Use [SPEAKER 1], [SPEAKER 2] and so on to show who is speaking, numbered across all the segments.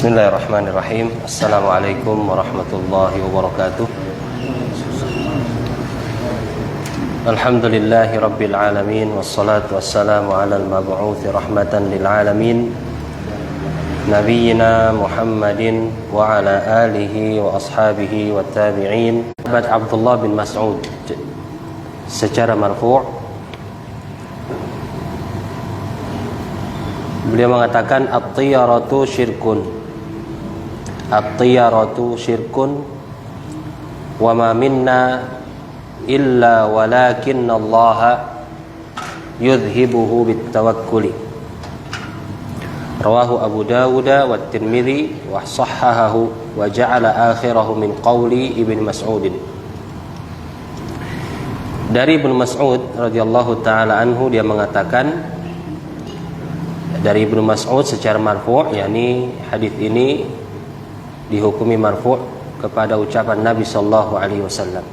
[SPEAKER 1] Bismillahirrahmanirrahim. Assalamualaikum warahmatullahi wabarakatuh. Alhamdulillahi rabbil alamin, wassalatu wassalamu ala al-mab'uthi rahmatan lil alamin, nabiyyina Muhammadin wa ala alihi wa ashabihi wa tabi'in. Sahabat Abdullah bin Mas'ud secara marfu', beliau mengatakan at-tiyaratu syirkun. At-tiyaratu syirkun wa ma minna illa walakinna Allah yudhibuhu bitawakkuli. Rawahu Abu Dawud wa Tirmidzi wa sahhahahu wa ja'ala akhirahu min qawli Ibnu Mas'ud. Dari Ibnu Mas'ud radhiyallahu taala anhu, dia mengatakan dari Ibnu Mas'ud secara marfu', yakni hadis ini dihukumi marfu' kepada ucapan Nabi sallallahu alaihi wasallam.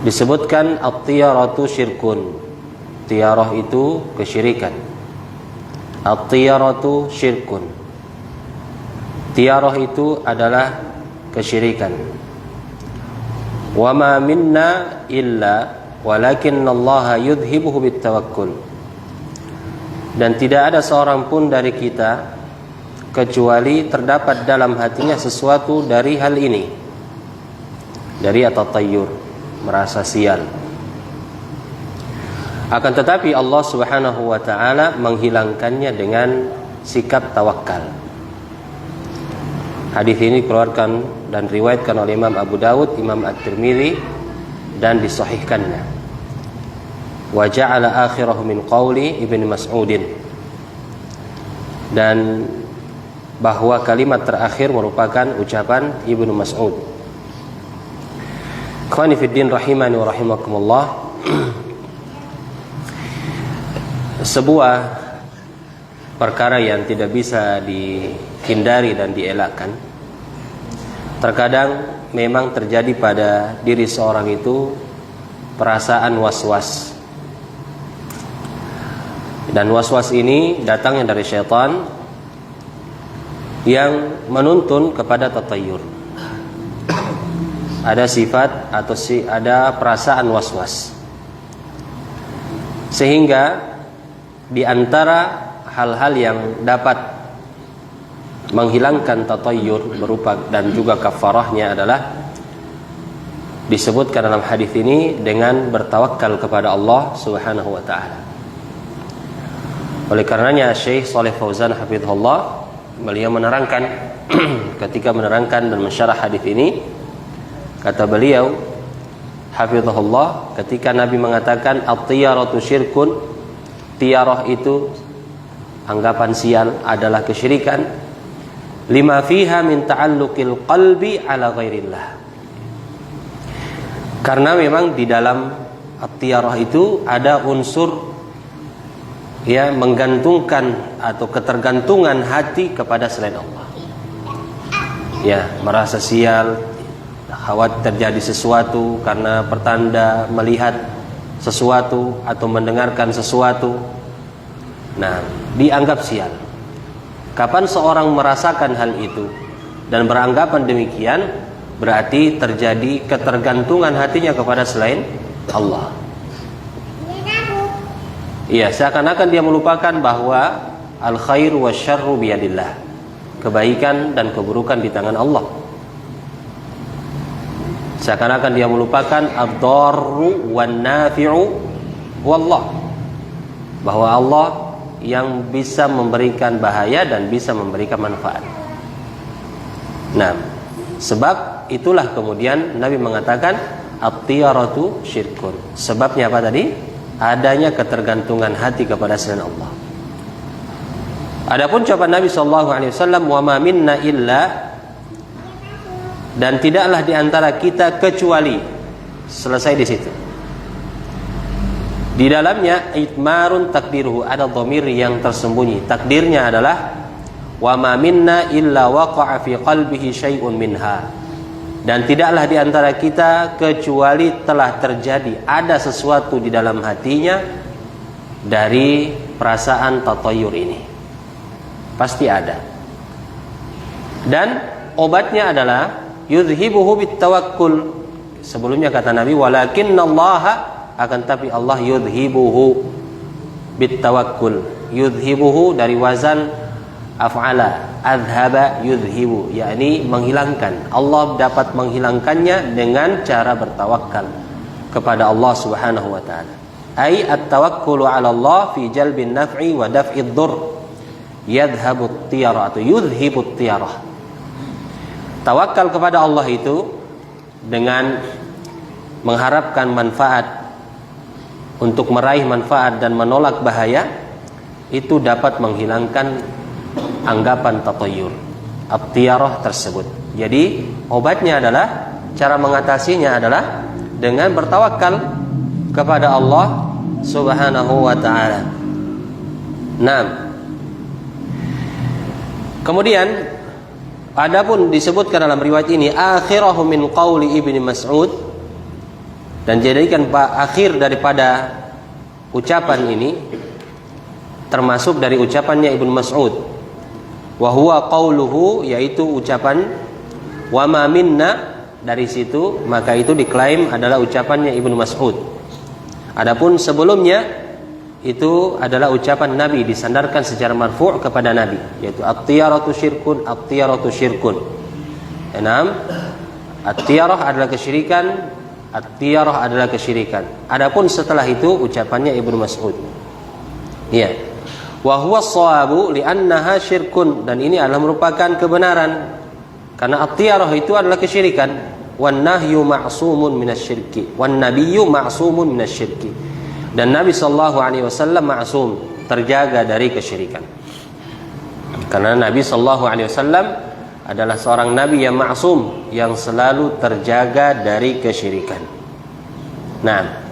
[SPEAKER 1] Disebutkan at-tiyaratu syirkun. Tiyarah itu kesyirikan. At-tiyaratu syirkun. Tiyarah itu adalah kesyirikan. Wa ma minna illa walakinnallaha yudhibuhu bitawakkul. Dan tidak ada seorang pun dari kita kecuali terdapat dalam hatinya sesuatu dari hal ini, dari at-tatayyur, merasa sial. Akan tetapi Allah Subhanahu wa taala menghilangkannya dengan sikap tawakal. Hadis ini dikeluarkan dan riwayatkan oleh Imam Abu Dawud, Imam At-Tirmidzi, dan disahihkannya. Wa ja'ala akhirahu min qawli Ibnu Mas'udin. Dan bahwa kalimat terakhir merupakan ucapan Ibnu Mas'ud. Ikhwani fiddin rahimani wa rahimakumullah. Sebuah perkara yang tidak bisa dihindari dan dielakkan. Terkadang memang terjadi pada diri seorang itu perasaan was-was. Dan was-was ini datangnya dari syaitan yang menuntun kepada tatayyur. Ada sifat atau ada perasaan was-was, sehingga di antara hal-hal yang dapat menghilangkan tatayyur berupa dan juga kafarahnya adalah disebutkan dalam hadis ini dengan bertawakal kepada Allah Subhanahu wa taala. Oleh karenanya Syekh Shalih Fauzan hafizahullah, beliau menerangkan ketika menerangkan dan mensyarah hadis ini, kata beliau hafizahullah, ketika Nabi mengatakan at-tiyaratu syirkun, tiyarah itu anggapan sial adalah kesyirikan, lima fiha min ta'alluqil qalbi ala ghairillah. Karena memang di dalam at-tiyarah itu ada unsur menggantungkan atau ketergantungan hati kepada selain Allah. Merasa sial, khawatir terjadi sesuatu karena pertanda melihat sesuatu atau mendengarkan sesuatu. Nah, dianggap sial. Kapan seorang merasakan hal itu dan beranggapan demikian, berarti terjadi ketergantungan hatinya kepada selain Allah. Seakan-akan dia melupakan bahwa al-khair wa syarru biyadillah. Kebaikan dan keburukan di tangan Allah. Seakan-akan dia melupakan ad-darru wan nafi'u wallah. Bahwa Allah yang bisa memberikan bahaya dan bisa memberikan manfaat. Nah, sebab itulah kemudian Nabi mengatakan at-tiyaratu syirkun. Sebabnya apa tadi? Adanya ketergantungan hati kepada selain Allah. Adapun jawaban Nabi sallallahu alaihi wasallam, wa ma minna illa, dan tidaklah di antara kita kecuali, selesai di situ. Di dalamnya itmarun takdiruhu, ada dhamir yang tersembunyi. Takdirnya adalah wa ma minna illa waqa'a fi qalbihi syai'un minha. Dan tidaklah di antara kita kecuali telah terjadi, ada sesuatu di dalam hatinya dari perasaan tatayyur ini. Pasti ada. Dan obatnya adalah yudhibuhu bitawakkul. Sebelumnya kata Nabi, walakinnallaha, akan tapi Allah yudhibuhu bitawakkul. Yudhibuhu dari wazan af'ala, adhaba yudhibu, yakni menghilangkan. Allah dapat menghilangkannya dengan cara bertawakal kepada Allah Subhanahu wa taala. Ai at-tawakkulu 'ala Allah fi jalbin naf'i wa daf'id dhurr. Yadhhabu at-tiyarah atau yudhibu at-tiyarah. Tawakal kepada Allah itu dengan mengharapkan manfaat, untuk meraih manfaat dan menolak bahaya, itu dapat menghilangkan anggapan tatayyur, at-tiyarah tersebut. Jadi obatnya adalah, cara mengatasinya adalah dengan bertawakal kepada Allah Subhanahu wa taala. Nah, kemudian adapun disebutkan dalam riwayat ini akhirahu min qauli Ibnu Mas'ud, dan jadikan akhir daripada ucapan ini termasuk dari ucapannya Ibnu Mas'ud, wa huwa qauluhu, yaitu ucapan wa ma minna. Dari situ maka itu diklaim adalah ucapannya Ibnu Mas'ud. Adapun sebelumnya itu adalah ucapan Nabi, disandarkan secara marfu' kepada Nabi, yaitu at-tiyaratu syirkun, at-tiyaratu syirkun. Enam, at-tiyarah adalah kesyirikan, at-tiyarah adalah kesyirikan. Adapun setelah itu ucapannya Ibnu Mas'ud. Ya. Wa huwa shawabu li'annaha syirkun, dan ini adalah merupakan kebenaran karena at-tiyarah itu adalah kesyirikan. Wan nahyu ma'sumun minasyirki, wan nabiyyu ma'sumun minasyirki, dan Nabi sallallahu alaihi wasallam ma'sum, terjaga dari kesyirikan. Karena Nabi sallallahu alaihi wasallam adalah seorang nabi yang ma'sum, yang selalu terjaga dari kesyirikan. Nah,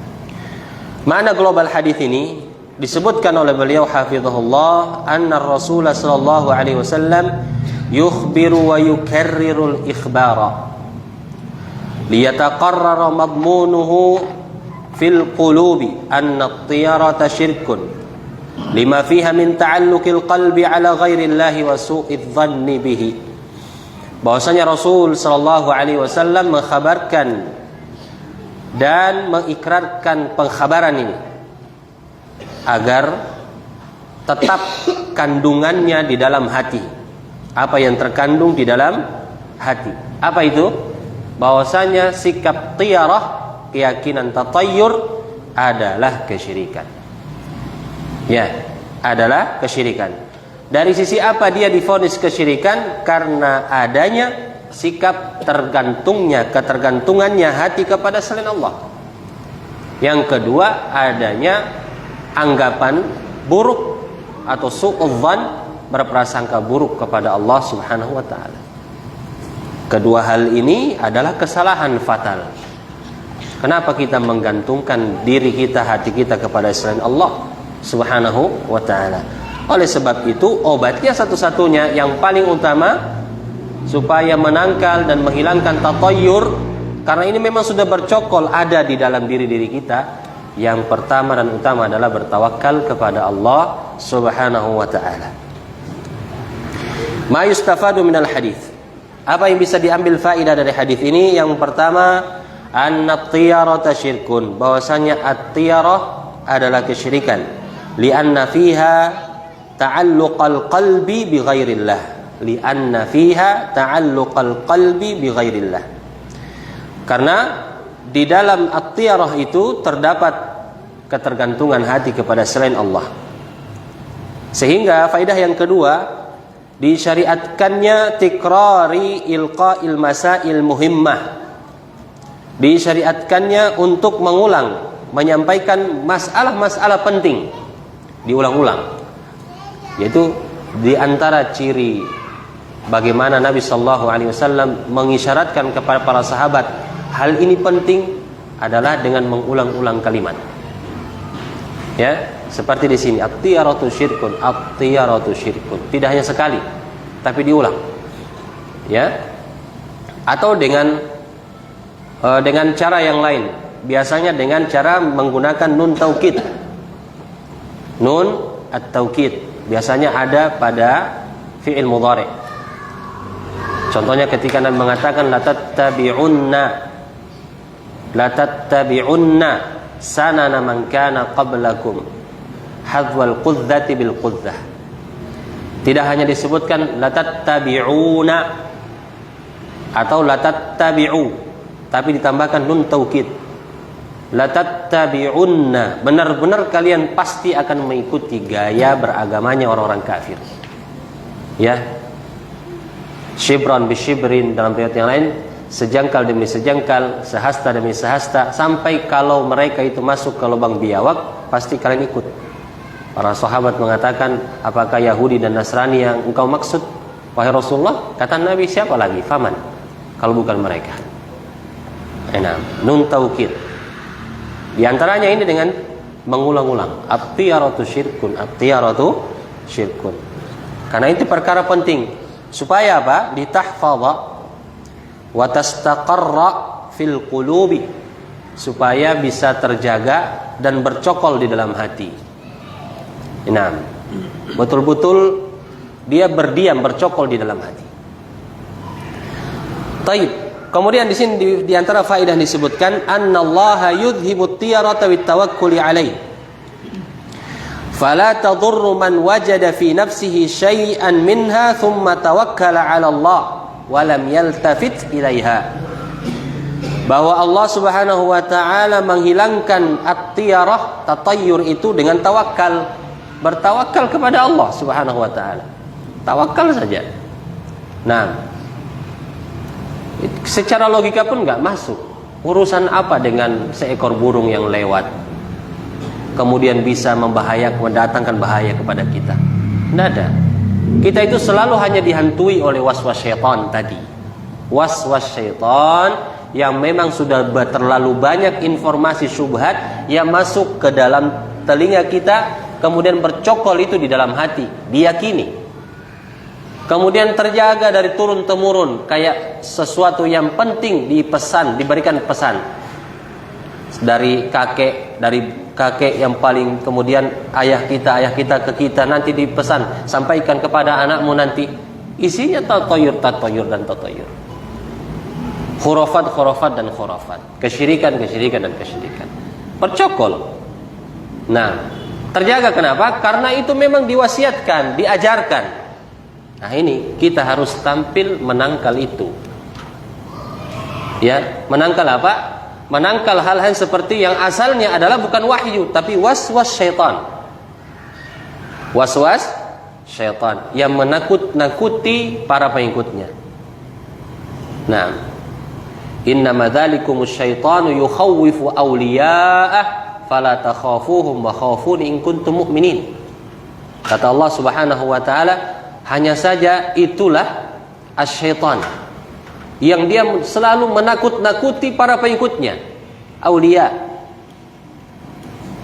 [SPEAKER 1] makna global hadis ini disebutkan oleh beliau hafizahullah, anna Rasulullah sallallahu alaihi wasallam yukhbiru wa yukarrirul ikhbara liyataqarrara madmunuhu fil qulubi anna at-tiyarata syirkun lima fiha min ta'alluqil qalbi ala ghairillahi wa su'idh dhanni bihi. Bahwasanya Rasul sallallahu alaihi wasallam mengkhabarkan dan mengikrarkan pengkhabaran ini agar tetap kandungannya di dalam hati. Apa yang terkandung di dalam hati? Apa itu? Bahwasanya sikap tiyarah, keyakinan tatayyur adalah kesyirikan. Ya, adalah kesyirikan. Dari sisi apa dia divonis kesyirikan? Karena adanya sikap ketergantungannya hati kepada selain Allah. Yang kedua, adanya anggapan buruk atau su'udzan, berprasangka buruk kepada Allah Subhanahu wa taala. Kedua hal ini adalah kesalahan fatal. Kenapa kita menggantungkan diri kita, hati kita kepada selain Allah Subhanahu wa taala? Oleh sebab itu obatnya satu-satunya yang paling utama supaya menangkal dan menghilangkan tatayyur, karena ini memang sudah bercokol ada di dalam diri-diri kita. Yang pertama dan utama adalah bertawakal kepada Allah Subhanahu wa taala. Ma yustafadu minal hadis. Apa yang bisa diambil faedah dari hadis ini? Yang pertama, an-tiyarata syirkun, bahwasanya at-tiyarah adalah kesyirikan. Li'anna fiha ta'alluqal qalbi bi ghairillah. Li'anna fiha ta'alluqal qalbi bi ghairillah. Karena di dalam at-tiyarah itu terdapat ketergantungan hati kepada selain Allah. Sehingga faedah yang kedua, disyariatkannya tikrari ilqa'il masail muhimmah. Disyariatkannya untuk mengulang, menyampaikan masalah-masalah penting, diulang-ulang. Yaitu di antara ciri bagaimana Nabi sallallahu alaihi wasallam mengisyaratkan kepada para sahabat hal ini penting adalah dengan mengulang-ulang kalimat. Ya, seperti di sini at-tiyaratu syirkun, at-tiyaratu syirkun. Tidak hanya sekali, tapi diulang. Ya. Atau dengan cara yang lain. Biasanya dengan cara menggunakan nun taukid. Nun at-taukid biasanya ada pada fi'il mudhari. Contohnya ketika Nabi mengatakan la tattabi'unna sanana man kana qablakum hadwal qudzati bil qudzah. Tidak hanya disebutkan la tattabi'una atau la tattabi'u, tapi ditambahkan nun taukid. La tattabi'unna, benar-benar kalian pasti akan mengikuti gaya beragamanya orang-orang kafir. Ya. Shibran bi shibrin, dalam riwayat yang lain sejangkal demi sejangkal, sehasta demi sehasta, sampai kalau mereka itu masuk ke lubang biawak pasti kalian ikut. Para sahabat mengatakan, apakah Yahudi dan Nasrani yang engkau maksud wahai Rasulullah? Kata Nabi, siapa lagi? Faman, kalau bukan mereka. Nun taukid. Di antaranya ini dengan mengulang-ulang, at-tiyaratu syirkun, at-tiyaratu syirkun. Karena itu perkara penting supaya apa? Ditahfadha wa tastaqarra fil qulubi, supaya bisa terjaga dan bercokol di dalam hati. Nah, betul-betul dia berdiam, bercokol di dalam hati. Taib. Kemudian di sini di antara faedah disebutkan annallaha yudhhibut tiyarata wat tawakkuli alaihi. Fala tadurru man wajada fi nafsihi syai'an minha thumma tawakkala 'ala Allah walam yaltafit ilaiha. Bahwa Allah Subhanahu wa taala menghilangkan at-tiyarah, tatayyur itu dengan tawakal. Bertawakal kepada Allah Subhanahu wa taala. Tawakal saja. Nah, secara logika pun enggak masuk. Urusan apa dengan seekor burung yang lewat kemudian bisa mendatangkan bahaya kepada kita? Tidak ada. Kita itu selalu hanya dihantui oleh was-was syaitan tadi. Was-was syaitan yang memang sudah terlalu banyak informasi syubhat yang masuk ke dalam telinga kita, kemudian bercokol itu di dalam hati, diyakini. Kemudian terjaga dari turun-temurun, kayak sesuatu yang penting dipesan, diberikan pesan dari kakek yang paling, kemudian ayah kita ke kita, nanti dipesan, sampaikan kepada anakmu nanti. Isinya tatayur dan tatayur, khurafat dan khurafat, kesyirikan dan kesyirikan, bercokol. Nah, terjaga kenapa? Karena itu memang diwasiatkan, diajarkan. Nah, ini kita harus tampil menangkal itu. Ya, menangkal apa? Menangkal hal-hal seperti yang asalnya adalah bukan wahyu, tapi was-was syaitan. Was-was syaitan yang menakut-nakuti para pengikutnya. Nah, innama dzalikumus syaitanu yukhawwifu awliya'ah fala takhafuhum wa khafuni in kuntum mu'minin. Kata Allah Subhanahu wa taala, hanya saja itulah asyaitan yang dia selalu menakut-nakuti para pengikutnya, aulia.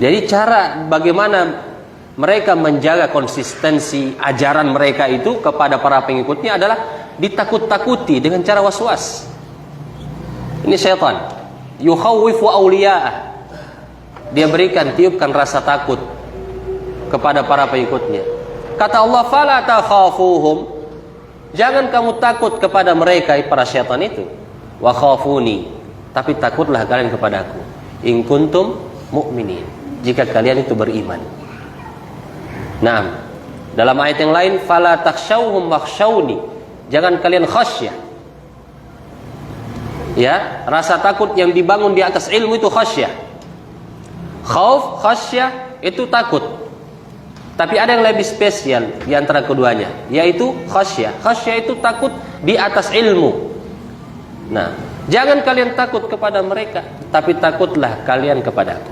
[SPEAKER 1] Jadi cara bagaimana mereka menjaga konsistensi ajaran mereka itu kepada para pengikutnya adalah ditakut-takuti dengan cara was-was. Ini syaitan. Yukhawwifu awliya'ah. Dia tiupkan rasa takut kepada para pengikutnya. Kata Allah, fala takhafuhum, jangan kamu takut kepada mereka, para syaitan itu. Wa khafuni, tapi takutlah kalian kepadaku. In kuntum mu'minin, jika kalian itu beriman. Nah, dalam ayat yang lain, fala takhshawhum wakhshawni, jangan kalian khasyah. Ya, rasa takut yang dibangun di atas ilmu itu khasyah. Khauf, khasyah itu takut. Tapi ada yang lebih spesial di antara keduanya, yaitu khasyah. Khasyah itu takut di atas ilmu. Nah, jangan kalian takut kepada mereka, tapi takutlah kalian kepadaku.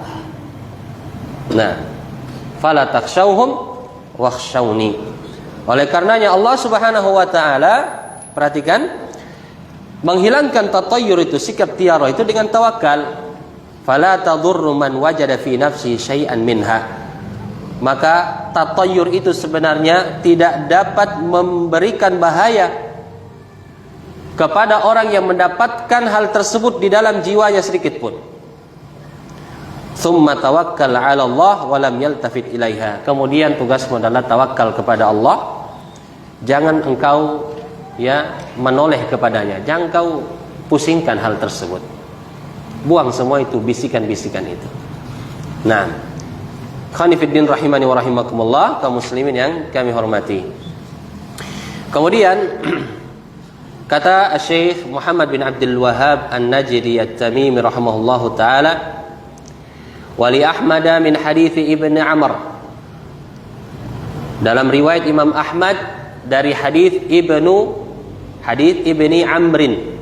[SPEAKER 1] Nah, fala takhshawhum wakhshawni. Oleh karenanya Allah Subhanahu wa taala, perhatikan, menghilangkan tatayyur itu, sikap tiarah itu dengan tawakal. Fala tadurru man wajada fi nafsi syai'an minha. Maka tatayyur itu sebenarnya tidak dapat memberikan bahaya kepada orang yang mendapatkan hal tersebut di dalam jiwanya sedikit pun. Tsumma tawakkal 'ala Allah wa lam yaltafit ilaiha. Kemudian tugasmu adalah tawakal kepada Allah. Jangan engkau ya menoleh kepadanya. Jangan kau pusingkan hal tersebut. Buang semua itu bisikan-bisikan itu. Nah, khanifiddin rahimani wa rahimakumullah, kaum muslimin yang kami hormati. Kemudian kata Syekh Muhammad bin Abdul Wahhab An-Najdi At-Tamimi rahimahullahu taala, "Wa li Ahmad min hadits Ibnu Amr." Dalam riwayat Imam Ahmad dari hadits Ibni Amrin.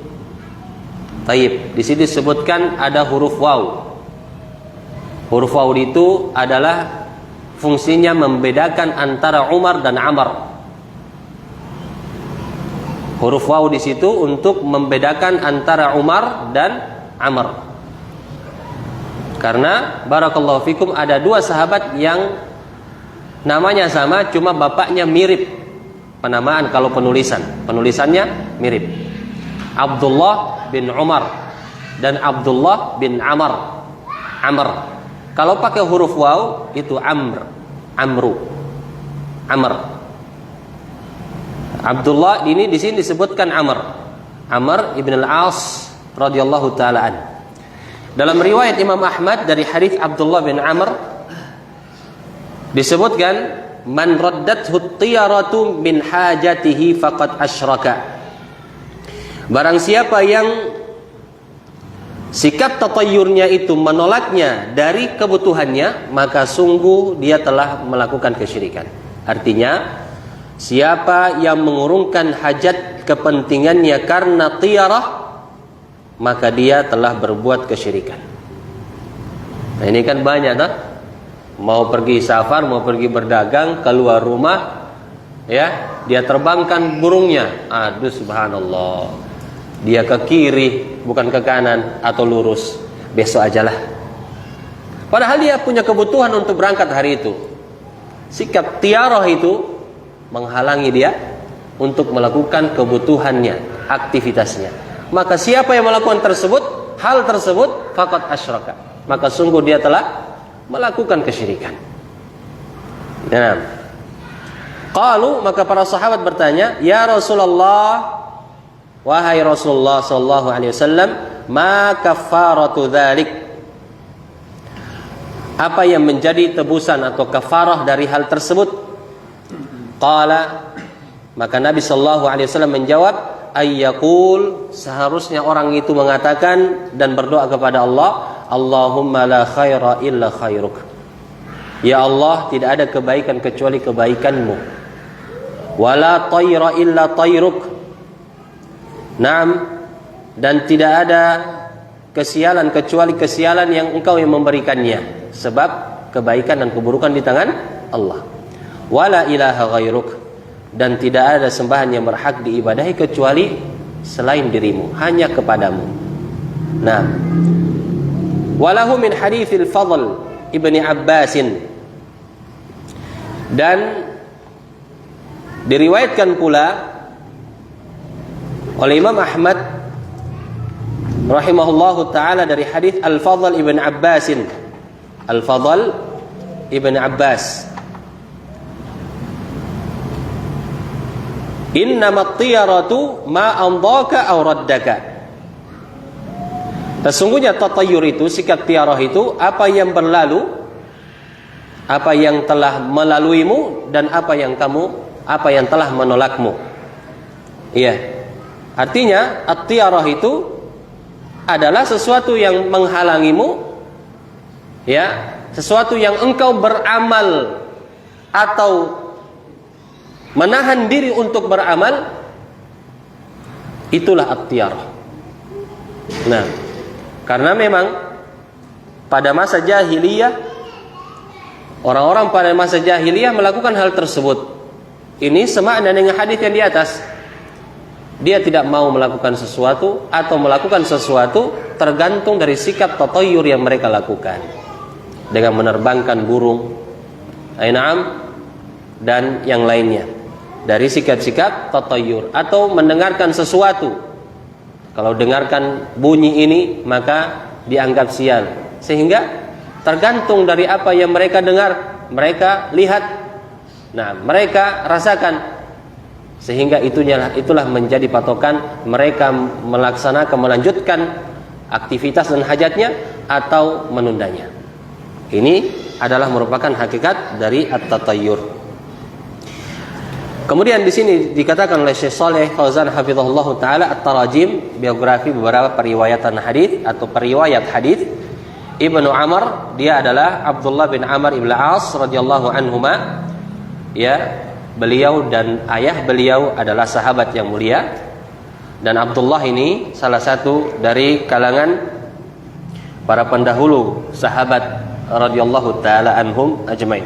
[SPEAKER 1] Taib, di sini disebutkan ada huruf waw. Huruf waw itu adalah fungsinya membedakan antara Umar dan Amr. Huruf waw di situ untuk membedakan antara Umar dan Amr. Karena barakallahu fikum ada dua sahabat yang namanya sama, cuma bapaknya mirip. Penamaan kalau penulisannya mirip. Abdullah bin Umar dan Abdullah bin Amr. Kalau pakai huruf waw itu Amr. Abdullah ini di sini disebutkan Amr ibn al-As radhiyallahu taala an. Dalam riwayat Imam Ahmad dari hadis Abdullah bin Amr disebutkan, man raddathu tiyaratu min hajatihi faqad asyraka. Barang siapa yang sikap tatayyurnya itu menolaknya dari kebutuhannya, maka sungguh dia telah melakukan kesyirikan. Artinya, siapa yang mengurungkan hajat kepentingannya karena tiyarah, maka dia telah berbuat kesyirikan. Nah, ini kan banyak tak? Mau pergi safar, mau pergi berdagang, keluar rumah, ya, dia terbangkan burungnya. Aduh subhanallah. Dia ke kiri, bukan ke kanan, atau lurus. Besok ajalah. Padahal dia punya kebutuhan untuk berangkat hari itu. Sikap tiarah itu menghalangi dia untuk melakukan kebutuhannya, aktivitasnya. Maka siapa yang melakukan hal tersebut, faqad asyraka. Maka sungguh dia telah melakukan kesyirikan. Nah, qalu, maka para sahabat bertanya, ya Rasulullah, wahai Rasulullah sallallahu alaihi wasallam, ma kafaratu dzalik? Apa yang menjadi tebusan atau kafarah dari hal tersebut? Qala, maka Nabi sallallahu alaihi wasallam menjawab, ayyaqul, seharusnya orang itu mengatakan dan berdoa kepada Allah, Allahumma la khaira illa khairuk. Ya Allah, tidak ada kebaikan kecuali kebaikanmu. Wala tayra illa tayruk. Naam, dan tidak ada kesialan kecuali kesialan yang engkau yang memberikannya. Sebab kebaikan dan keburukan di tangan Allah. Wala ilaha ghairuk, dan tidak ada sembahan yang berhak diibadahi kecuali selain dirimu, hanya kepadamu. Nah, walahu min haditsil Fadl ibni Abbasin, dan diriwayatkan pula oleh Imam Ahmad rahimahullahu taala dari hadis Al-Fadl ibn Abbasin. Al-Fadl ibn Abbas, innamat tiyaratu ma amdaka aw raddaka. Sesungguhnya tatayyur itu, sikap tiarah itu, apa yang berlalu, apa yang telah melaluimu, dan apa yang telah menolakmu. Iya. Artinya at-tiarah itu adalah sesuatu yang menghalangimu, ya, sesuatu yang engkau beramal atau menahan diri untuk beramal, itulah at-tiarah. Nah, karena memang pada masa jahiliyah, orang-orang pada masa jahiliyah melakukan hal tersebut. Ini semakna dengan hadis yang di atas. Dia tidak mau melakukan sesuatu atau melakukan sesuatu tergantung dari sikap tatayyur yang mereka lakukan, dengan menerbangkan burung, ainam, dan yang lainnya dari sikap-sikap tatayyur, atau mendengarkan sesuatu. Kalau dengarkan bunyi ini maka dianggap sial, sehingga tergantung dari apa yang mereka dengar, mereka lihat, nah mereka rasakan. Sehingga itulah menjadi patokan mereka melanjutkan aktivitas dan hajatnya atau menundanya. Ini adalah merupakan hakikat dari at-tatayyur. Kemudian di sini dikatakan oleh Syekh Shalih Fauzan hafizahullah taala at-tarajim, biografi beberapa periwayatan hadis atau periwayat hadis. Ibnu Amr, dia adalah Abdullah bin Amr ibn As radhiyallahu anhuma. Ya, beliau dan ayah beliau adalah sahabat yang mulia, dan Abdullah ini salah satu dari kalangan para pendahulu sahabat radhiyallahu taala anhum ajmain.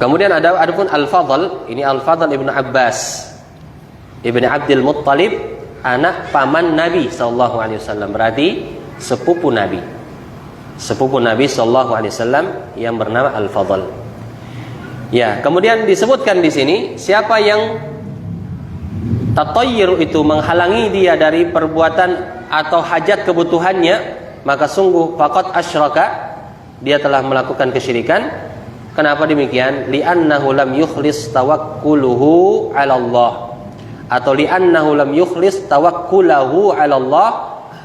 [SPEAKER 1] Kemudian adapun Al-Fadl, ini Al-Fadl ibnu Abbas ibnu Abdul Muttalib, anak paman Nabi sallallahu alaihi wasallam, berarti sepupu Nabi sallallahu alaihi wasallam yang bernama Al-Fadl. Ya, kemudian disebutkan di sini siapa yang tatayyur itu menghalangi dia dari perbuatan atau hajat kebutuhannya, maka sungguh faqad asyraka, dia telah melakukan kesyirikan. Kenapa demikian? Li'annahu lam yukhlis tawakkuluhu 'ala Allah, atau li'annahu lam yukhlis tawakkulahu 'ala Allah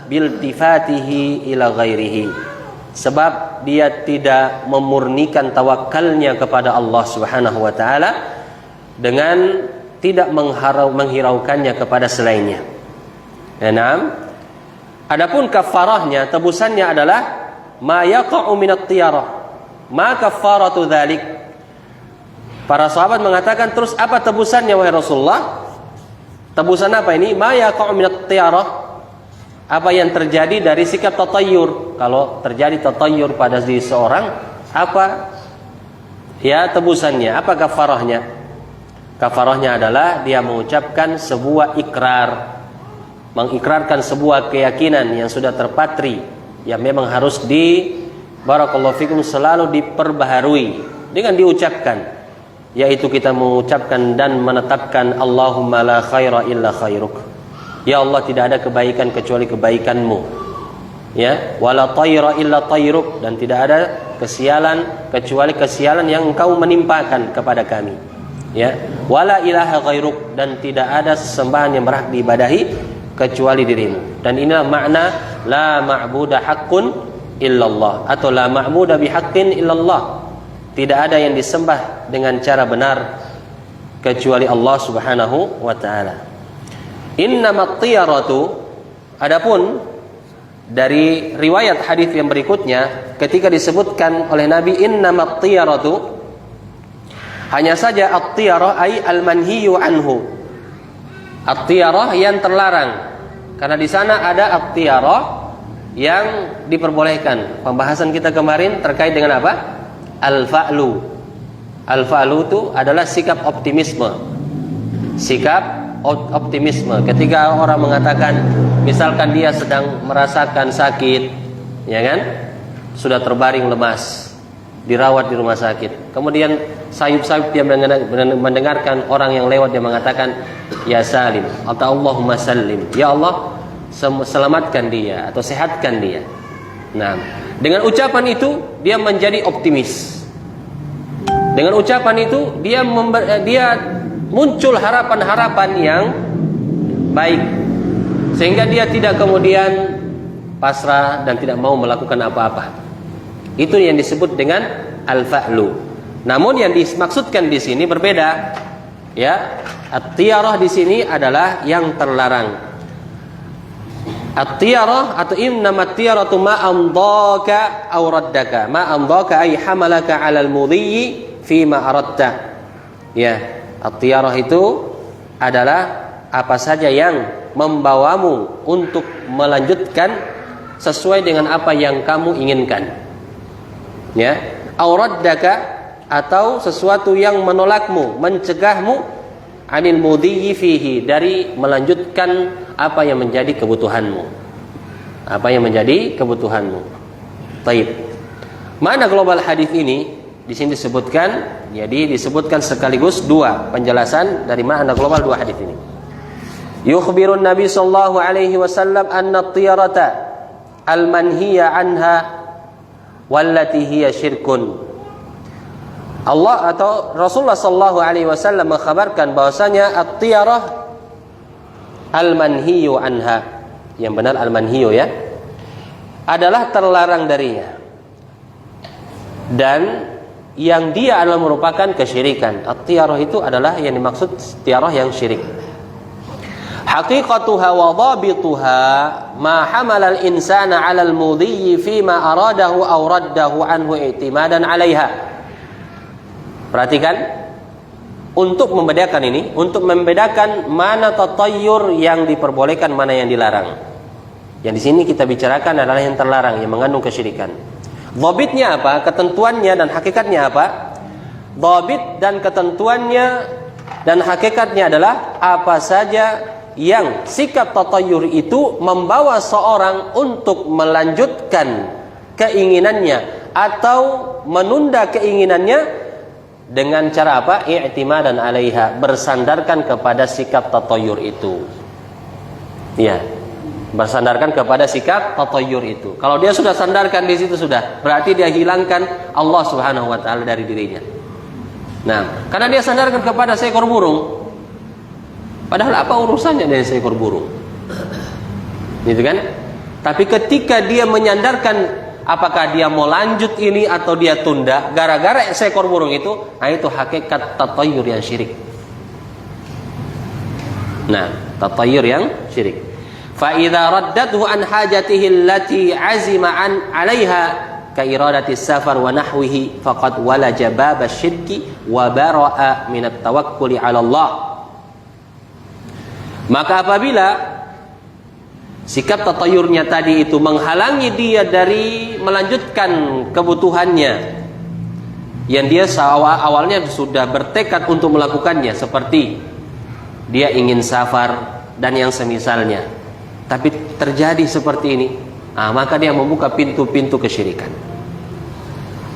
[SPEAKER 1] biltifatihi ila ghairihi. Sebab dia tidak memurnikan tawakalnya kepada Allah Subhanahu wa taala dengan tidak menghiraukannya kepada selainnya. Enam. Adapun kafarahnya, tebusannya adalah ma yaqa'u minat tiyarah. Ma kafaratu dzalik. Para sahabat mengatakan, terus apa tebusannya wahai Rasulullah? Tebusan apa ini? Ma yaqa'u minat tiyarah. Apa yang terjadi dari sikap tatayyur? Kalau terjadi tatayyur pada diri seorang, apa ya tebusannya? Apa kafarahnya? Kafarahnya adalah dia mengucapkan sebuah ikrar, mengikrarkan sebuah keyakinan yang sudah terpatri, yang memang harus barakallahu fikum selalu diperbaharui dengan diucapkan, yaitu kita mengucapkan dan menetapkan Allahumma la khaira illa khairuk. Ya Allah, tidak ada kebaikan kecuali kebaikanmu. Ya, wala tayra illa tayruk, dan tidak ada kesialan kecuali kesialan yang engkau menimpakan kepada kami. Ya, wala ilaha ghairuk, dan tidak ada sesembahan yang berhak diibadahi kecuali dirimu. Dan inilah makna la ma'budu haqqun illallah, atau la ma'budu bihaqqin illallah. Tidak ada yang disembah dengan cara benar kecuali Allah Subhanahu wa taala. Innamat tiyaratu, adapun dari riwayat hadis yang berikutnya ketika disebutkan oleh Nabi innamat tiyaratu, hanya saja at-tiyarah ay al-manhiyu anhu. At-tiyarah yang terlarang. Karena di sana ada at-tiyarah yang diperbolehkan. Pembahasan kita kemarin terkait dengan apa? Al-fa'lu. Al-fa'lu itu adalah sikap optimisme. Sikap optimisme ketika orang mengatakan, misalkan dia sedang merasakan sakit, ya kan, sudah terbaring lemas, dirawat di rumah sakit, kemudian sayup-sayup dia mendengarkan orang yang lewat, dia mengatakan ya salim atau Allahumma sallim, ya Allah selamatkan dia atau sehatkan dia. Nah, dengan ucapan itu dia menjadi optimis. Dengan ucapan itu dia muncul harapan-harapan yang baik, sehingga dia tidak kemudian pasrah dan tidak mau melakukan apa-apa. Itu yang disebut dengan al-fa'lu. Namun yang dimaksudkan di sini berbeda. Ya, at-tiyarah di sini adalah yang terlarang. At-tiyarah atau innamat tiyaratu ma amdaka aw raddaka. Ma amdaka ay hamalaka 'alal mudhi fi ma aradta. Ya. At-tiyarah itu adalah apa saja yang membawamu untuk melanjutkan sesuai dengan apa yang kamu inginkan. Ya, auraddaka, atau sesuatu yang menolakmu, mencegahmu anil mudhi fihi, dari melanjutkan apa yang menjadi kebutuhanmu. Apa yang menjadi kebutuhanmu. Taib. Mana global hadis ini? Di sini disebutkan, jadi disebutkan sekaligus dua penjelasan dari makna global dua hadis ini. Yukhbirun Nabi sallallahu alaihi wasallam anna at-tiyarata al-manhiya anha wallati hiya syirkun. Allah atau Rasulullah sallallahu alaihi wasallam mengkhabarkan bahwasanya at-tiyarah al-manhiyu anha, yang benar al-manhiyu ya, adalah terlarang darinya, dan yang dia adalah merupakan kesyirikan. At-tiyarah itu adalah yang dimaksud tiyarah yang syirik. Haqiqatuha wa dhabituha ma hamala al-insana 'ala al-mudhi fi ma aradahu aw raddahu anhu i'timadan 'alaiha. Perhatikan, untuk membedakan ini, untuk membedakan mana tatayyur yang diperbolehkan, mana yang dilarang. Yang di sini kita bicarakan adalah yang terlarang, yang mengandung kesyirikan. Dhabitnya apa? Ketentuannya dan hakikatnya apa? Dhabit dan ketentuannya dan hakikatnya adalah apa saja yang sikap tatayyur itu membawa seorang untuk melanjutkan keinginannya atau menunda keinginannya dengan cara apa? I'timadan 'alaiha, bersandarkan kepada sikap tatayyur itu. Ya, bersandarkan kepada sikap tatayyur itu. Kalau dia sudah sandarkan di situ sudah, berarti dia hilangkan Allah Subhanahu wa taala dari dirinya. Nah, karena dia sandarkan kepada seekor burung. Padahal apa urusannya dengan seekor burung? Gitu kan? Tapi ketika dia menyandarkan, apakah dia mau lanjut ini atau dia tunda gara-gara seekor burung itu, nah itu hakikat tatayyur yang syirik. Nah, tatayyur yang syirik. Fa idza raddathu an hajatihi allati azima an 'alaiha ka iradati safar wa nahwihi faqad walaja bab asy-syirki wa bara'a min at-tawakkuli 'ala Allah. Maka apabila sikap tatayyurnya tadi itu menghalangi dia dari melanjutkan kebutuhannya yang dia awalnya sudah bertekad untuk melakukannya, seperti dia ingin safar dan yang semisalnya, tapi terjadi seperti ini, maka dia membuka pintu-pintu kesyirikan.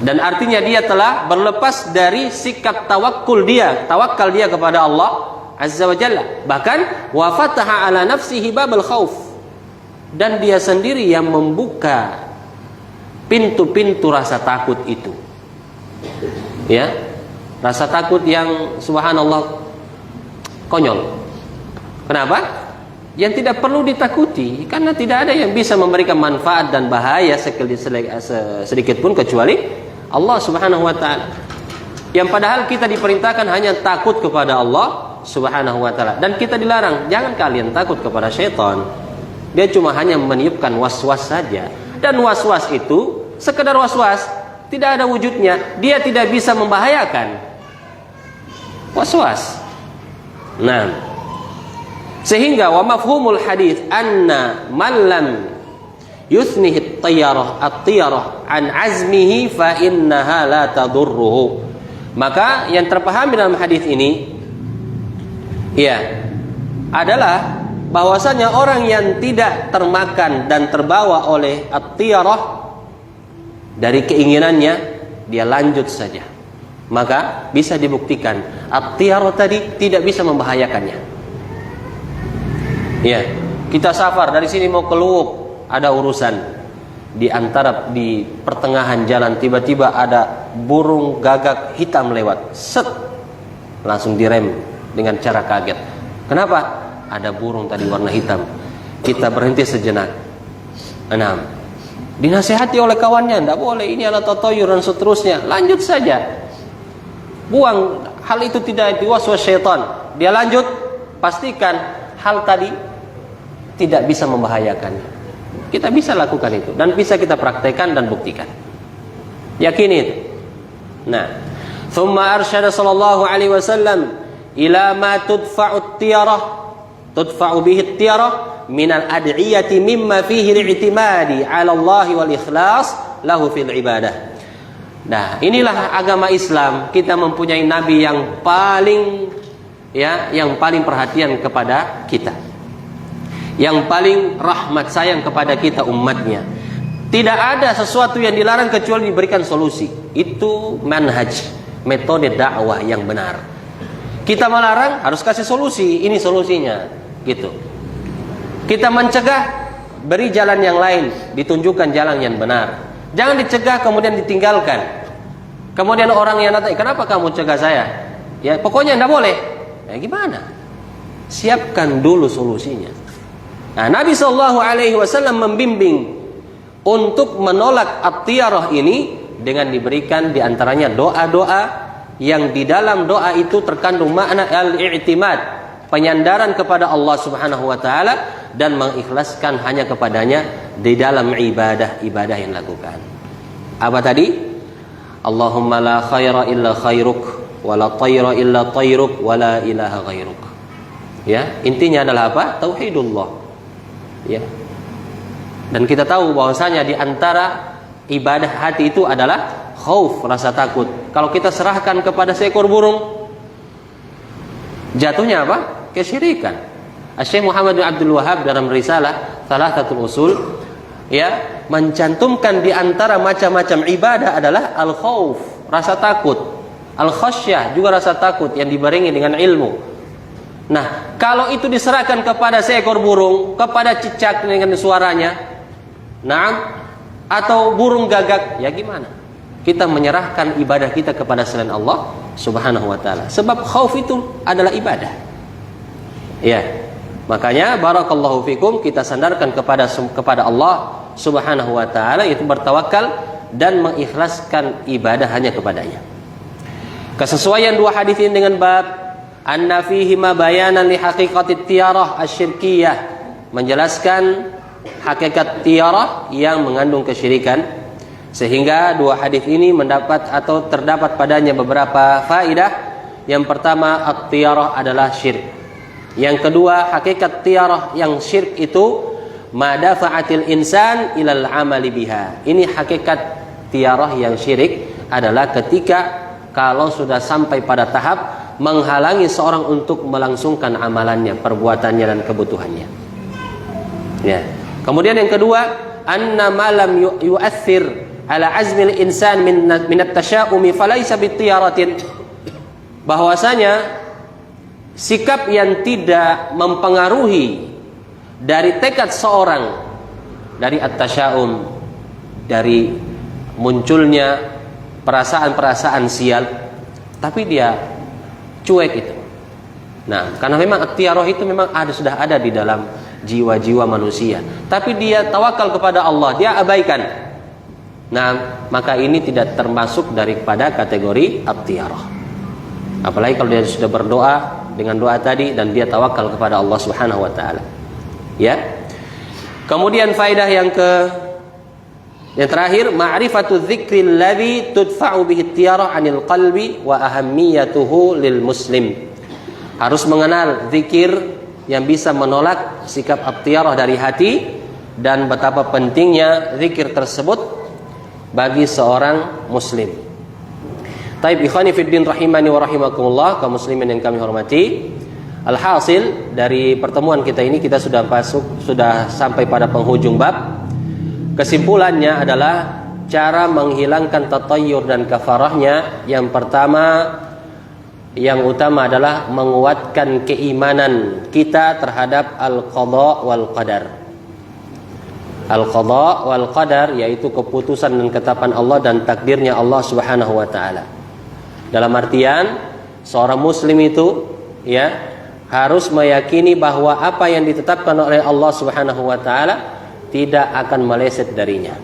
[SPEAKER 1] Dan artinya dia telah berlepas dari sikap tawakal dia kepada Allah Azza wa Jalla. Bahkan wa fataha ala nafsihi babal khauf, dan dia sendiri yang membuka pintu-pintu rasa takut itu. Ya, rasa takut yang subhanallah konyol. Kenapa? Yang tidak perlu ditakuti, karena tidak ada yang bisa memberikan manfaat dan bahaya sedikit pun kecuali Allah Subhanahu wa taala. Yang padahal kita diperintahkan hanya takut kepada Allah Subhanahu wa taala, dan kita dilarang jangan kalian takut kepada syaitan. Dia cuma hanya meniupkan was-was saja, dan was-was itu sekedar was-was, tidak ada wujudnya, dia tidak bisa membahayakan. Was-was. Nah, sehingga wa mafhumul hadis anna man lam yuthnihi at-tiyarah an azmihi fa innaha la tadurruhu. Maka yang terpahami dalam hadis ini ya adalah bahwasanya orang yang tidak termakan dan terbawa oleh at-tiyarah dari keinginannya, dia lanjut saja, maka bisa dibuktikan at-tiyarah tadi tidak bisa membahayakannya. Ya, kita safar dari sini mau ke Luwuk, ada urusan di pertengahan jalan tiba-tiba ada burung gagak hitam lewat, set, langsung direm dengan cara kaget. Kenapa? Ada burung tadi warna hitam. Kita berhenti sejenak. 6. Dinasihati oleh kawannya, tidak boleh, ini adalah tatayyur dan seterusnya. Lanjut saja. Buang hal itu, tidak diwaswas syaitan. Dia lanjut, pastikan hal tadi tidak bisa membahayakannya. Kita bisa lakukan itu dan bisa kita praktekkan dan buktikan. Yakini itu. Nah, thumma arsyada sallallahu alaihi wasallam ila ma tudfa'u bihi at-tiyarah min al-ad'iyati mimma fihi al-i'timadi 'ala Allah wal ikhlas lahu fil ibadah. Nah, inilah agama Islam. Kita mempunyai nabi yang paling perhatian kepada kita, yang paling rahmat sayang kepada kita umatnya. Tidak ada sesuatu yang dilarang kecuali diberikan solusi. Itu manhaj, metode dakwah yang benar. Kita melarang harus kasih solusi, ini solusinya, gitu. Kita mencegah, beri jalan yang lain, ditunjukkan jalan yang benar. Jangan dicegah kemudian ditinggalkan. Kemudian orang yang datang, kenapa kamu cegah saya? Ya pokoknya tidak boleh. Ya gimana? Siapkan dulu solusinya. Nah, Nabi SAW membimbing untuk menolak at-tiyarah ini dengan diberikan diantaranya doa-doa yang di dalam doa itu terkandung makna al-i'timad, penyandaran kepada Allah Subhanahu wa taala dan mengikhlaskan hanya kepadanya di dalam ibadah-ibadah yang dilakukan. Apa tadi? Allahumma la khaira illa khairuk wa la tayra illa tayruk wa la ilaha ghairuk. Ya, intinya adalah apa? Tauhidullah. Ya. Dan kita tahu bahwasanya di antara ibadah hati itu adalah khauf, rasa takut. Kalau kita serahkan kepada seekor burung, jatuhnya apa? Kesyirikan. Syekh Muhammad bin Abdul Wahhab dalam risalah Thalathatul Usul ya mencantumkan di antara macam-macam ibadah adalah al-khauf, rasa takut, al-khasyah juga rasa takut yang dibarengi dengan ilmu. Nah, kalau itu diserahkan kepada seekor burung, kepada cicak dengan suaranya, atau burung gagak, ya gimana? Kita menyerahkan ibadah kita kepada selain Allah Subhanahu wa taala. Sebab khauf itu adalah ibadah. Ya. Makanya barakallahu fikum kita sandarkan kepada Allah Subhanahu wa taala, yaitu bertawakal dan mengikhlaskan ibadah hanya kepadanya. Kesesuaian dua hadis ini dengan bab anna fihi ma bayanan li haqiqati tiyarah asyirkiyah, menjelaskan hakikat tiyarah yang mengandung kesyirikan, sehingga dua hadis ini mendapat atau terdapat padanya beberapa faedah. Yang pertama, at-tiyarah adalah syirik. Yang kedua, hakikat tiyarah yang syirik itu madafa'atil insan ilal amali biha. Ini hakikat tiyarah yang syirik adalah ketika kalau sudah sampai pada tahap menghalangi seorang untuk melangsungkan amalannya, perbuatannya dan kebutuhannya. Ya. Kemudian yang kedua, anna ma lam yu'athir ala azmil insan min at-tasyaumi falaysa bitiyaratin. Bahwasanya sikap yang tidak mempengaruhi dari tekad seorang, dari at-tasyaum, dari munculnya perasaan-perasaan sial, tapi dia cuek itu. Nah, karena memang at-tiyarah itu memang sudah ada di dalam jiwa-jiwa manusia, tapi dia tawakal kepada Allah, dia abaikan. Nah, maka ini tidak termasuk daripada kategori at-tiyarah. Apalagi kalau dia sudah berdoa dengan doa tadi dan dia tawakal kepada Allah Subhanahu wa taala. Ya. Kemudian faedah yang terakhir, ma'rifatu dzikril ladzi tudfa'u bihi tiyarah 'anil qalbi wa ahammiyatuhu lil muslim. Harus mengenal zikir yang bisa menolak sikap at-tiyarah dari hati dan betapa pentingnya zikir tersebut bagi seorang muslim. Taib ikhwani fiddin rahimani wa rahimakumullah, kaum muslimin yang kami hormati. Alhasil dari pertemuan kita ini kita sudah sampai pada penghujung bab. Kesimpulannya adalah cara menghilangkan tatayyur dan kafarahnya. Yang pertama, yang utama adalah menguatkan keimanan kita terhadap al-qadha wal qadar. Al-qadha wal qadar yaitu keputusan dan ketetapan Allah dan takdirnya Allah Subhanahu wa taala. Dalam artian seorang muslim itu ya harus meyakini bahwa apa yang ditetapkan oleh Allah Subhanahu wa taala tidak akan meleset darinya.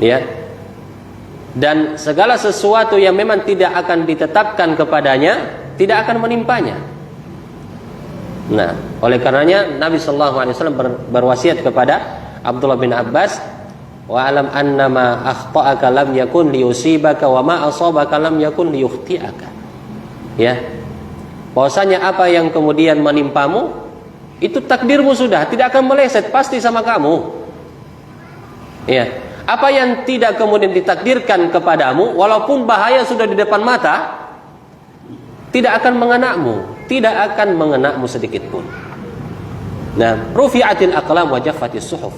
[SPEAKER 1] Ya. Dan segala sesuatu yang memang tidak akan ditetapkan kepadanya tidak akan menimpanya. Nah, oleh karenanya Nabi sallallahu alaihi wasallam berwasiat kepada Abdullah bin Abbas, wa alam annama akhta'aka lam yakun liyusibaka wa ma asabaka lam yakun liyukhti'aka. Ya. Bahwasanya apa yang kemudian menimpamu itu takdirmu sudah, tidak akan meleset, pasti sama kamu. Ya. Apa yang tidak kemudian ditakdirkan kepadamu, walaupun bahaya sudah di depan mata, tidak akan mengenakmu, tidak akan mengenakmu sedikit pun. Nah, rufi'atil aqlam wa jaffatis suhuf.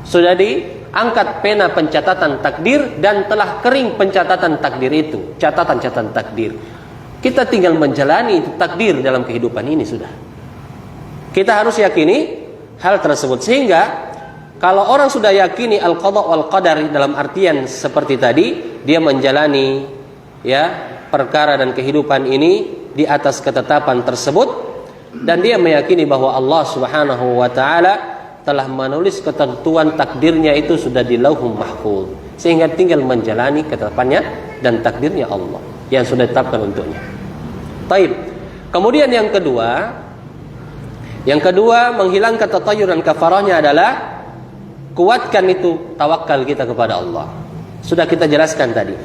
[SPEAKER 1] Sudah diangkat pena pencatatan takdir dan telah kering pencatatan takdir itu, catatan-catatan takdir. Kita tinggal menjalani takdir dalam kehidupan ini sudah. Kita harus yakini hal tersebut, sehingga kalau orang sudah yakini al-qadha wal qadar dalam artian seperti tadi, dia menjalani ya perkara dan kehidupan ini di atas ketetapan tersebut, dan dia meyakini bahwa Allah Subhanahu wa taala telah menulis ketentuan takdirnya itu sudah di Lauhul Mahfuz, sehingga tinggal menjalani ketetapannya dan takdirnya Allah yang sudah ditetapkan untuknya. Taib. Kemudian yang kedua menghilangkan tatayur dan kafarahnya adalah kuatkan itu tawakal kita kepada Allah. Sudah kita jelaskan tadi.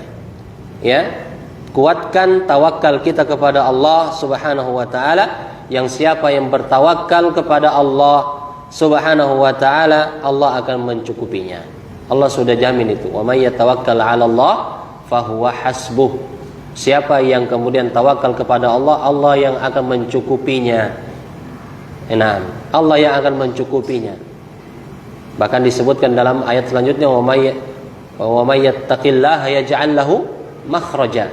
[SPEAKER 1] Ya. Kuatkan tawakal kita kepada Allah Subhanahu wa taala, yang siapa yang bertawakal kepada Allah Subhanahu wa taala, Allah akan mencukupinya. Allah sudah jamin itu. Wa may yatawakkal 'ala Allah fahuwa hasbuh. Siapa yang kemudian tawakal kepada Allah, Allah yang akan mencukupinya. Nah, Allah yang akan mencukupinya. Bahkan disebutkan dalam ayat selanjutnya, wa may yattaqillaha yaj'al lahu makhraja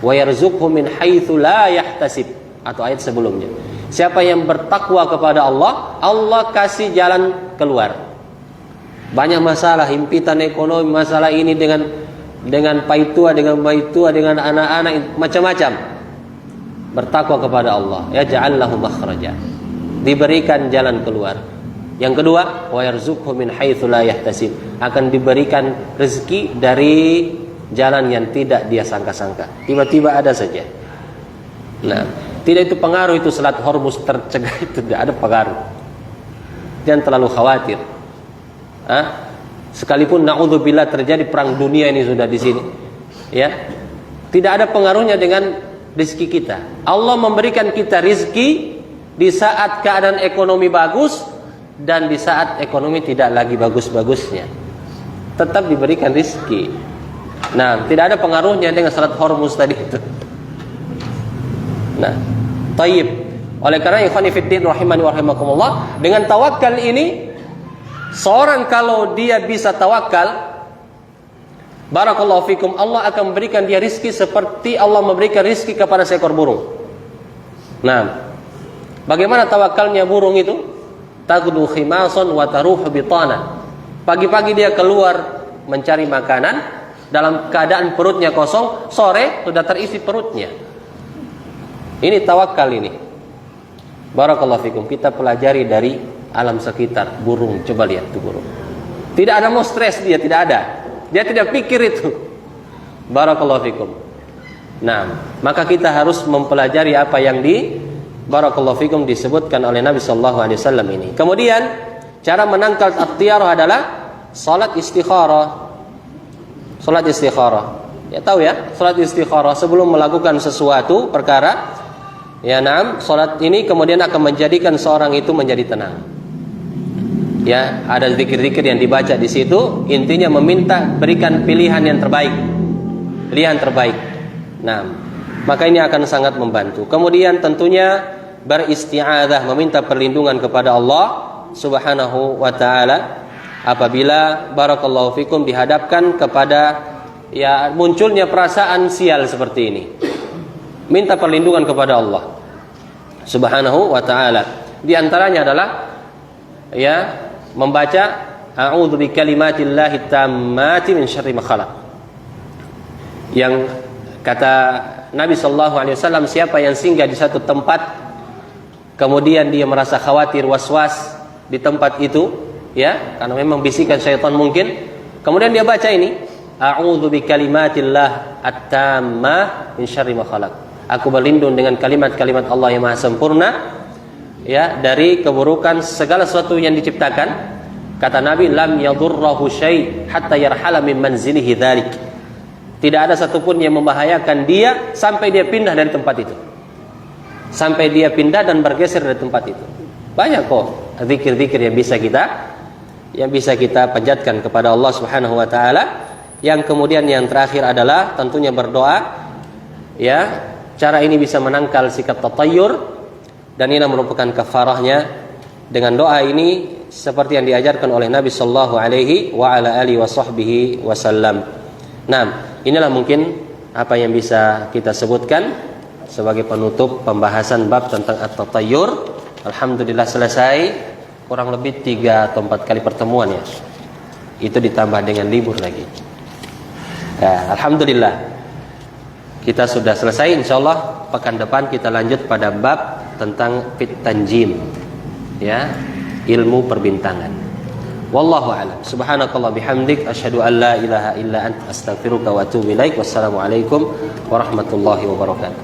[SPEAKER 1] wa yarzuqhu min haitsu la yahtasib, atau ayat sebelumnya. Siapa yang bertakwa kepada Allah, Allah kasih jalan keluar. Banyak masalah, himpitan ekonomi, masalah ini dengan paitua, dengan maitua, dengan anak-anak, macam-macam. Bertakwa kepada Allah, yaj'al lahu makhraja, diberikan jalan keluar. Yang kedua, wa yarzuqhu min haitsu la yahtasib, akan diberikan rezeki dari jalan yang tidak dia sangka-sangka. Tiba-tiba ada saja. Nah, tidak itu pengaruh itu Selat Hormuz tercegah, itu tidak ada pengaruh. Jangan terlalu khawatir. Sekalipun naudzubillah terjadi perang dunia ini sudah di sini, ya, tidak ada pengaruhnya dengan rezeki kita. Allah memberikan kita rezeki di saat keadaan ekonomi bagus dan di saat ekonomi tidak lagi bagus-bagusnya, tetap diberikan rezeki. Nah, tidak ada pengaruhnya dengan Selat Hormuz tadi itu. Nah, tayyib. Oleh karena ikhwani fiddin rahimani wa rahimakumullah, dengan tawakal ini seorang kalau dia bisa tawakal, barakallahu fikum, Allah akan memberikan dia rizki seperti Allah memberikan rizki kepada seekor burung. Nah, bagaimana tawakalnya burung itu? Taghdu khimasan wa taruhu bitana. Pagi-pagi dia keluar mencari makanan dalam keadaan perutnya kosong, sore sudah terisi perutnya. Ini tawakal ini. Barakallahu fikum, kita pelajari dari alam sekitar. Burung, coba lihat tuh burung. Tidak ada mau stres dia, tidak ada. Dia tidak pikir itu. Barakallahu fikum. Nah, maka kita harus mempelajari apa yang barakallahu fikum disebutkan oleh Nabi sallallahu alaihi wasallam ini. Kemudian cara menangkal at-tiyarah adalah salat istikharah. Salat istikharah. Ya tahu ya, salat istikharah sebelum melakukan sesuatu perkara. Ya, salat ini kemudian akan menjadikan seorang itu menjadi tenang. Ya, ada zikir-zikir yang dibaca di situ, intinya meminta berikan pilihan yang terbaik. Pilihan terbaik. Nah, maka ini akan sangat membantu. Kemudian tentunya beristi'adzah, meminta perlindungan kepada Allah Subhanahu wa taala apabila barakallahu fikum dihadapkan kepada ya munculnya perasaan sial seperti ini. Minta perlindungan kepada Allah Subhanahu wa taala. Di antaranya adalah ya membaca a'udzu bikalimatillahi tammati min syarri ma khalaq. Yang kata Nabi sallallahu alaihi wasallam, siapa yang singgah di satu tempat kemudian dia merasa khawatir, was-was di tempat itu, ya, karena memang bisikan syaitan mungkin, kemudian dia baca ini, a'udzu bikalimatillah at-tammah min syarri ma khalaq. Aku berlindung dengan kalimat-kalimat Allah yang Maha sempurna, ya, dari keburukan segala sesuatu yang diciptakan. Kata Nabi, lam yadurrahu syai' hatta yarhala min manzilihi dzalik. Tidak ada satupun yang membahayakan dia sampai dia pindah dari tempat itu. Sampai dia pindah dan bergeser dari tempat itu. Banyak kok zikir-zikir yang bisa kita panjatkan kepada Allah Subhanahu wa taala. Yang kemudian yang terakhir adalah tentunya berdoa. Ya, cara ini bisa menangkal sikap tatayyur dan ini merupakan kafarahnya. Dengan doa ini seperti yang diajarkan oleh Nabi sallallahu alaihi wa ala alihi wasallam. Nah, inilah mungkin apa yang bisa kita sebutkan sebagai penutup pembahasan bab tentang at-tatayyur. Alhamdulillah selesai, kurang lebih 3 atau 4 kali pertemuan ya. Itu ditambah dengan libur lagi. Ya, alhamdulillah. Kita sudah selesai, insyaallah pekan depan kita lanjut pada bab tentang fit tanjim. Ya, ilmu perbintangan. Wallahu a'lam. Subhanakallah bihamdik asyhadu an la ilaha illa anta astaghfiruka wa atubu ilaik. Wassalamualaikum warahmatullahi wabarakatuh.